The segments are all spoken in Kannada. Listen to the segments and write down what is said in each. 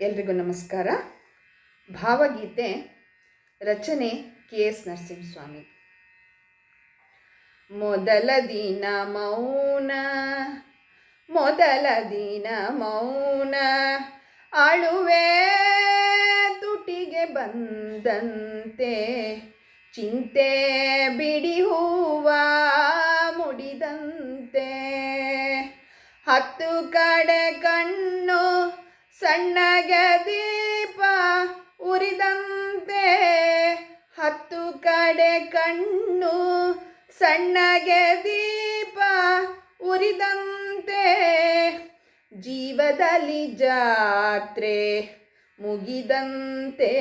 ಎಲ್ರಿಗೂ ನಮಸ್ಕಾರ. ಭಾವಗೀತೆ ರಚನೆ KS ನರಸಿಂಹಸ್ವಾಮಿ. ಮೊದಲ ದಿನ ಮೌನ, ಮೊದಲ ದಿನ ಮೌನ, ಅಳುವೆ ತುಟಿಗೆ ಬಂದಂತೆ, ಚಿಂತೆ ಬಿಡಿ ಹೂವ ಮುಡಿದಂತೆ, 10 ಕಡೆ ಕಣ್ಣು ಸಣ್ಣಗೆ ದೀಪ ಉರಿದಂತೆ, 10 ಕಡೆ ಕಣ್ಣು ಸಣ್ಣಗೆ ದೀಪ ಉರಿದಂತೆ, ಜೀವದಲ್ಲಿ ಜಾತ್ರೆ ಮುಗಿದಂತೆ,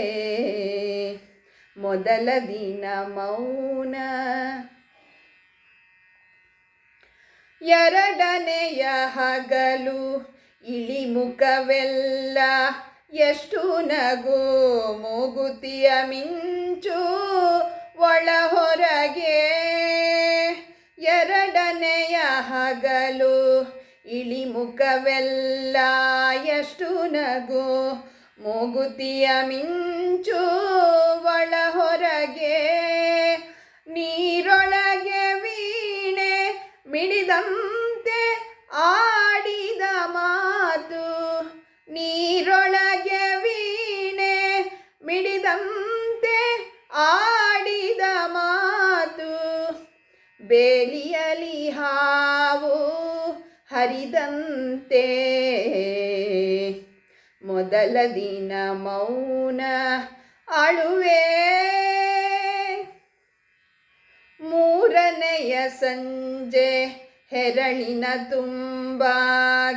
ಮೊದಲ ದಿನ ಮೌನ. ಎರಡನೆಯ ಹಗಲು ಇಳಿಮುಖವೆಲ್ಲ, ಎಷ್ಟು ನಗು ಮೂಗುತಿಯ ಮಿಂಚು ಒಳ ಹೊರಗೆ. ಎರಡನೆಯ ಹಗಲು ಇಳಿಮುಖವೆಲ್ಲ, ಎಷ್ಟು ನಗು ಮೂಗುತಿಯ ಮಿಂಚು ಒಳ ಹೊರಗೆ. ನೀರೊಳಗೆ ವೀಣೆ ಮಿಡಿದಂತೆ ಆಡಿದ ಮಾತು, ನೀರೊಳಗೆ ವೀಣೆ ಮಿಡಿದಂತೆ ಆಡಿದ ಮಾತು, ಬೇಲಿಯಲಿ ಹಾವು ಹರಿದಂತೆ, ಮೊದಲ ದಿನ ಮೌನ ಅಳುವೆ. ಮೂರನೆಯ ಸಂಜೆ ಹೆರಳಿನ ತುಂಬ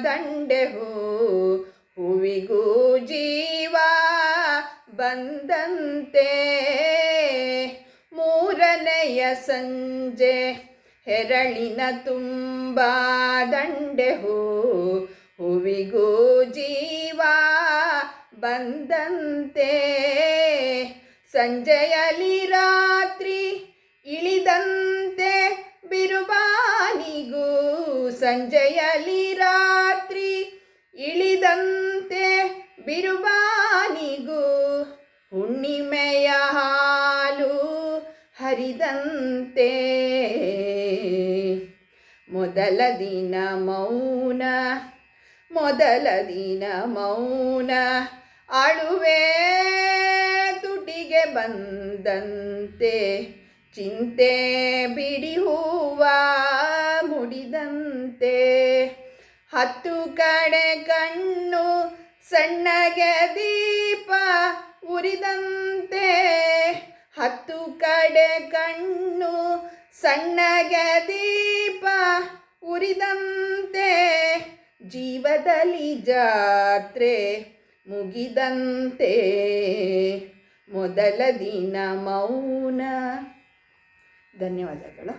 ದಂಡೆ ಹೂವಿಗೂ ಜೀವ ಬಂದಂತೆ. ಮೂರನೆಯ ಸಂಜೆ ಹೆರಳಿನ ತುಂಬ ದಂಡೆ ಹೂವಿಗೂ ಜೀವ ಬಂದಂತೆ, ಸಂಜೆಯಲ್ಲಿ ರಾತ್ರಿ ಇಳಿದಂತೆ ಬಿರುಬಾನಿಗೂ, ಸಂಜೆಯಲ್ಲಿ ರಾತ್ರಿ ಇಳಿದಂತೆ ಬಿರುಬಾನಿಗೂ, ಹುಣ್ಣಿಮೆಯ ಹಾಲು ಹರಿದಂತೆ, ಮೊದಲ ದಿನ ಮೌನ, ಮೊದಲ ದಿನ ಮೌನ, ಅಳುವೆ ತುಟಿಗೆ ಬಂದಂತೆ, ಚಿಂತೆ ಬಿಡಿ ಹೂವ ಮುಡಿದಂತೆ, 10 ಕಡೆ ಕಣ್ಣು ಸಣ್ಣಗೆ ದೀಪ ಉರಿದಂತೆ, 10 ಕಡೆ ಕಣ್ಣು ಸಣ್ಣಗೆ ದೀಪ ಉರಿದಂತೆ, ಜೀವದಲ್ಲಿ ಜಾತ್ರೆ ಮುಗಿದಂತೆ, ಮೊದಲ ದಿನ ಮೌನ. ಧನ್ಯವಾದಗಳು.